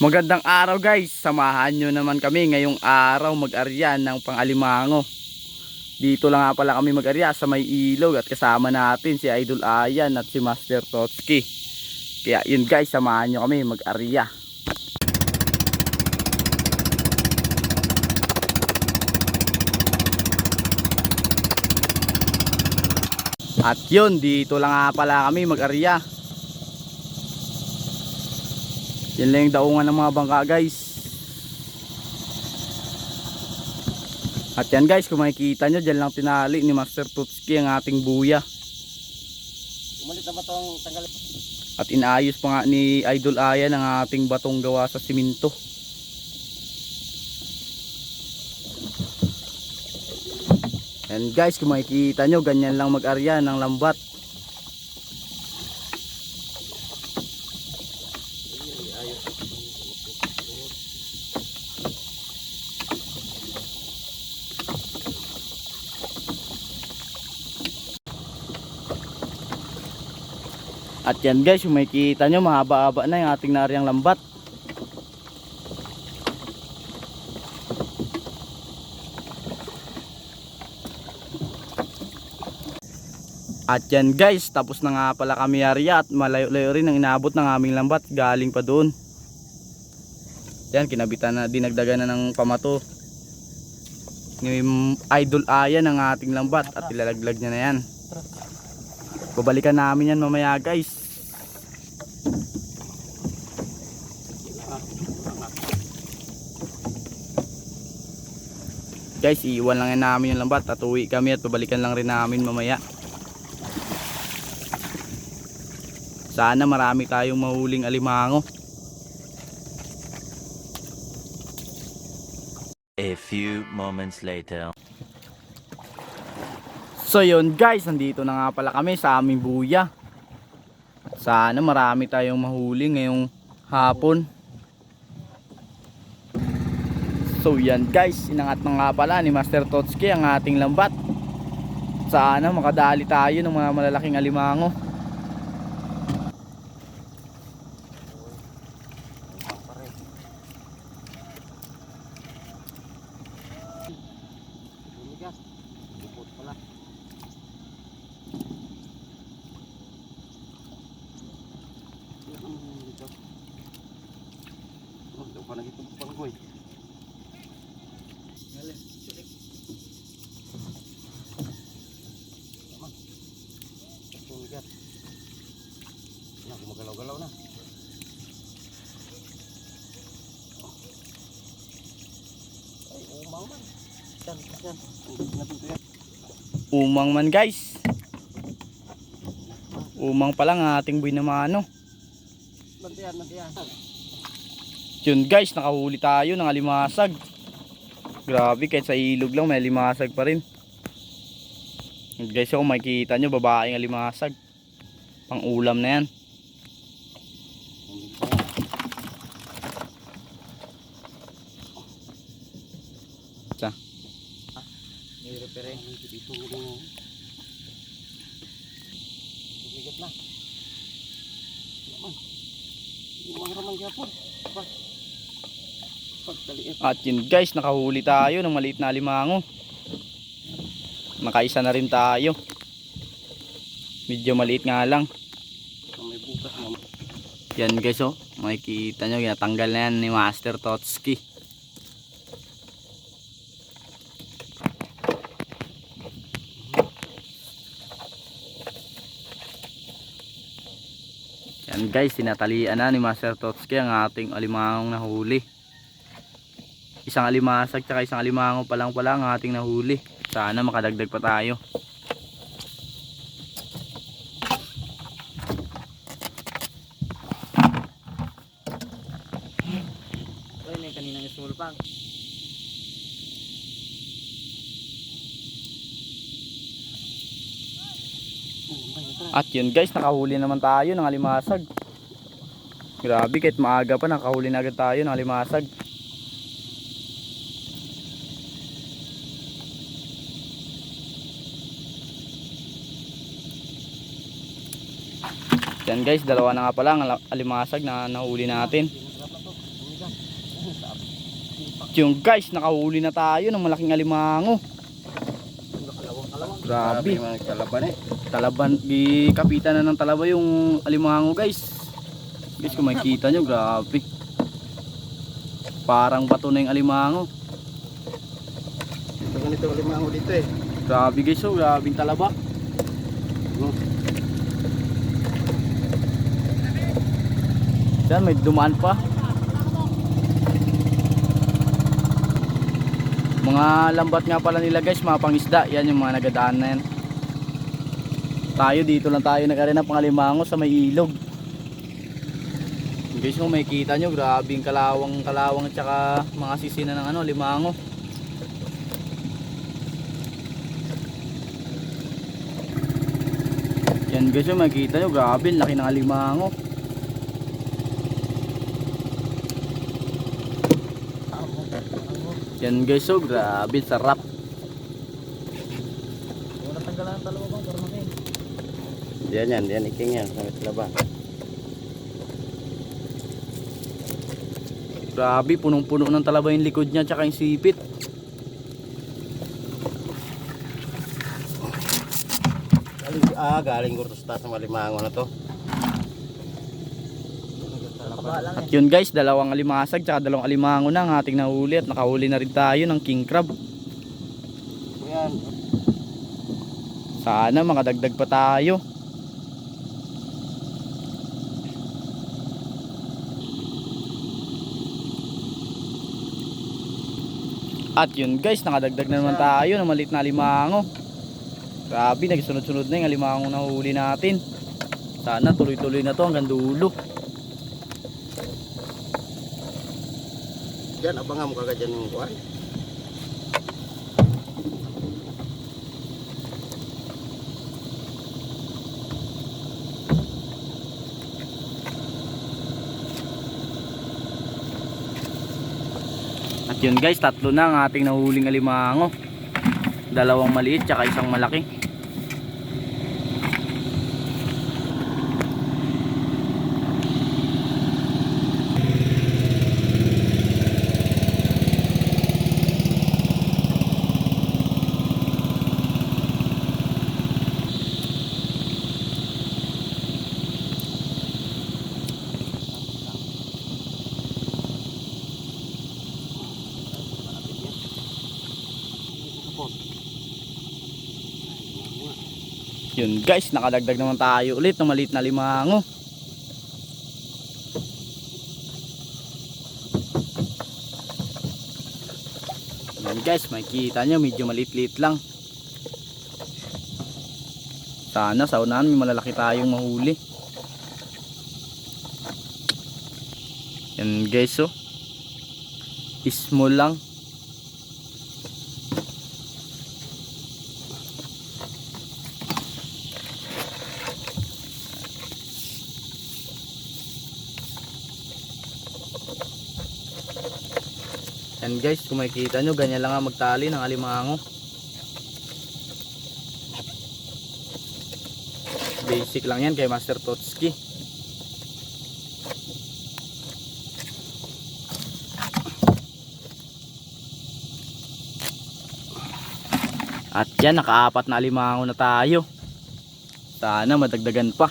Magandang araw guys, samahan nyo naman kami ngayong araw mag-arya ng pang-alimango. Dito lang nga pala kami mag-arya sa may ilog at kasama natin si Idol Ayan at si Master Totski. Kaya yun guys, samahan nyo kami mag-arya. At yun, dito lang nga pala kami mag-arya. Yan lang yung daungan ng mga bangka guys. At yan guys, kung makikita nyo, dyan lang tinali ni Master Totski ang ating buya. Umalit na ba itong tanggal? At inaayos pa nga ni Idol Ayan ang ating batong gawa sa siminto. Yan guys, kung makikita nyo, ganyan lang mag-arya ng lambat. At yan guys, kung makikita nyo, mahaba-haba na yung ating nariang lambat. At yan guys, tapos na nga pala kami arya at malayo-layo rin ang inaabot ng aming lambat galing pa doon. Yan, kinabitan na, dinagdagan na ng pamato ni Idol Ayan ang ating lambat at ilalaglag niya na yan. Babalikan namin yan mamaya guys. Guys, iiwan lang yan namin yung lambat at uwi kami at babalikan lang rin namin mamaya. Sana marami tayong mahuling alimango. A few moments later. So yun guys, nandito na nga pala kami sa aming buya. Sana marami tayong mahuli ngayong hapon. So yan guys, inangat na nga pala ni Master Totski ang ating lambat. Sana makadali tayo ng mga malalaking alimango. Bumigas. Bukot pala. Dito. Oh, daw pa nagitong panggoy. Ngayon, sulik. Tama. Bumigas. Yan, gumagalaw-galaw na. Ay, umaw man. Yan, yan. Natin ito yan. Umang man guys. Umang pa lang ang ating buhay na mano. Bantiyan, bantiyan. Yun guys, nakahuli tayo ng alimasag. Grabe, kahit sa ilog lang may alimasag pa rin. Yun guys, kung makikita nyo, babaeng alimasag. Pang ulam na yan. Sa May repere. Dito mo. Bumigat na. Naman. Umaraman gyapon. Pagdaliit. At yun guys, nakahuli tayo ng maliit na alimango. Nakaisa na rin tayo. Medyo maliit nga lang. May bukas na. Yan guys, oh, makikita nyo, ginatanggal na yan ni Master Totski. Yan guys, tinatalian na ni Master Totski ang ating alimangong nahuli. Isang alimasag tsaka isang alimango pa lang pala ang ating nahuli. Sana makadagdag pa tayo. Ay, may kaninang small pang. At yun guys, nakahuli naman tayo ng alimasag. Grabe, kahit maaga pa nakahuli na agad tayo ng alimasag. Yan guys, dalawa na nga pala ang alimasag na nahuli natin. yung guys, nakahuli na tayo ng malaking alimango. Kalawang. Grabe. Mga kalaban eh. Talaban, kapitan na ng talaba yung alimango guys. Guys, kung makikita nyo, grabe. Parang bato na yung alimango. Ito ganito alimango dito eh. Grabe guys, oh, grabing talaba. Yan, may dumaan pa. Mga lambat nga pala nila guys, mga pangisda. Yan yung mga nagadaan na yan. Tayo dito lang tayo nag-ari ng pangalimango sa may ilog. Guys, kung makikita nyo, grabing kalawang at saka mga sisina ng ano, limango. Yan guys, kung makikita nyo, grabe, laki ng alimango. Yan guys, so grabe, sarap. Wala tanggalan ng dalawa bang para makin. Yan, iking yan, sa laba. Grabe, punong-puno ng talaba yung likod niya tsaka yung sipit. Galing ko sa taas ng alimango na to. At yun guys, dalawang alimasag tsaka dalawang alimango na ang ating nahuli at nakahuli na rin tayo ng king crab. Yan. Sana makadagdag pa tayo. At yun guys, nakadagdag na naman tayo ng maliit na alimango. Grabe, nagsunod-sunod na yung alimango na huli natin. Sana tuloy-tuloy na to hanggang dulo. Yan, abangan mo kagad dyan yung kuhay. At yun guys, tatlo na ang ating nahuling alimango. Dalawang maliit tsaka isang malaki. Yun guys, nakadagdag naman tayo ulit ng maliit na alimango. Yun guys, makikita nyo medyo maliit-liit lang. Sana sa unahan may malalaki tayong mahuli. Yan guys, oh, small lang. Yan guys, kung makikita nyo, ganyan lang nga magtali ng alimango. Basic lang yan kay Master Totski. At yan, nakaapat na alimango na tayo. Sana madagdagan pa.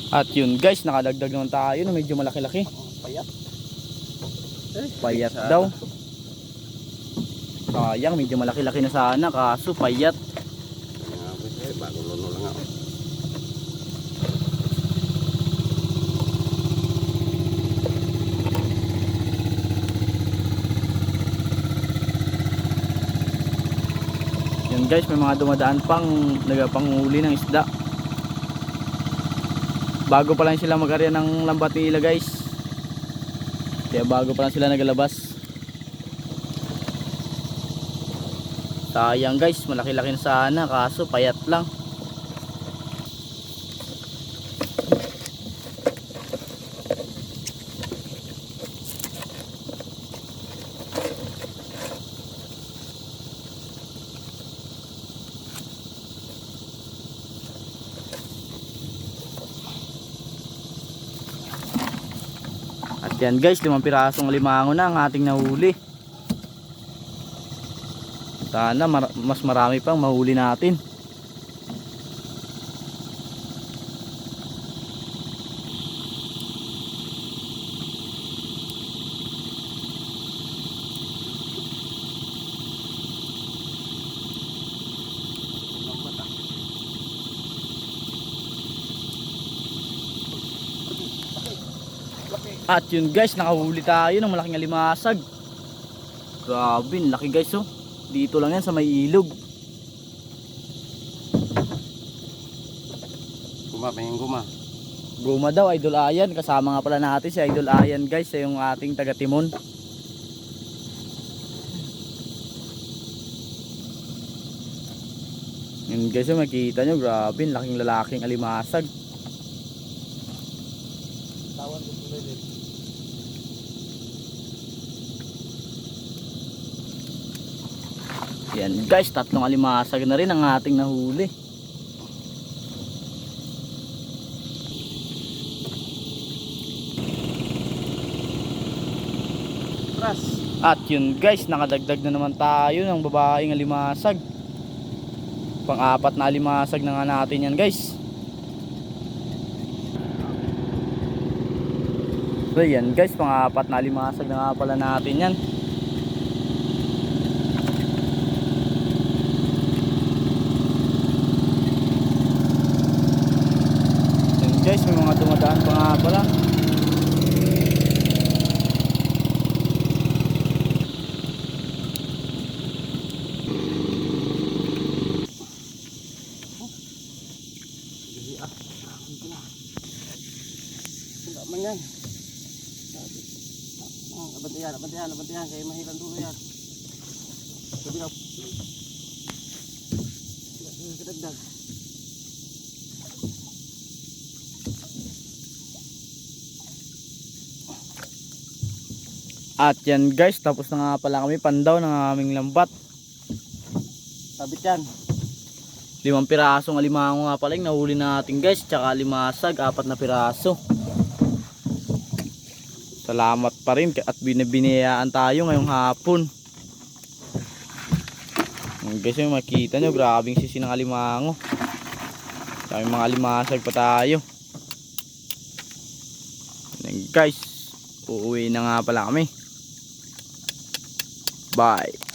At yun guys, nakadagdag naman tayo na medyo malaki-laki. Payat. Payat daw. Sayang, medyo malaki-laki na sana, kaso payat. Bago luno lang ako. Yun guys, may mga dumadaan pang nagapanghuli ng isda. Bago pa lang sila mag-arya ng lambat nila guys. Kaya bago pa lang sila nagalabas. Sayang guys, malaki-laki na sana, kaso payat lang. Yan guys, 5 pirasong alimango na ang ating nahuli. Sana mas marami pang mahuli natin. At yun guys, nakahuli tayo ng malaking alimasag. Grabe, laki guys oh. Dito lang yan sa may ilog. Guma, may guma. Guma daw, Idol Ayan. Kasama nga pala natin si Idol Ayan guys, sa yung ating taga Timon. Yun guys, oh, makikita nyo, grabe, laking lalaking alimasag. Tawan ko tuloy din. Yan guys, 3 alimasag na rin ang ating nahuli. Pras. At yun guys, nakadagdag na naman tayo ng babaeng alimasag. Pang-4 na alimasag na nga natin yan guys. So yan guys, pang-4 na alimasag na nga pala natin yan. Yan guys, may mga dumadaan pa nga pala. Wala man yan. Abantihan. Kaya mahilan dulo yan. Sabi na. Kadagdag. At yan guys, tapos na nga pala kami pandaw ng aming lambat. Sabit yan. 5 pirasong alimango nga pala yung nahuli natin guys, tsaka alimasag, 4 na piraso. Salamat pa rin at binibinayaan tayo ngayong hapon. Guys, yung makita nyo, grabing sisi ng alimango. May mga alimasag pa tayo. Guys, uuwi na nga pala kami. Bye.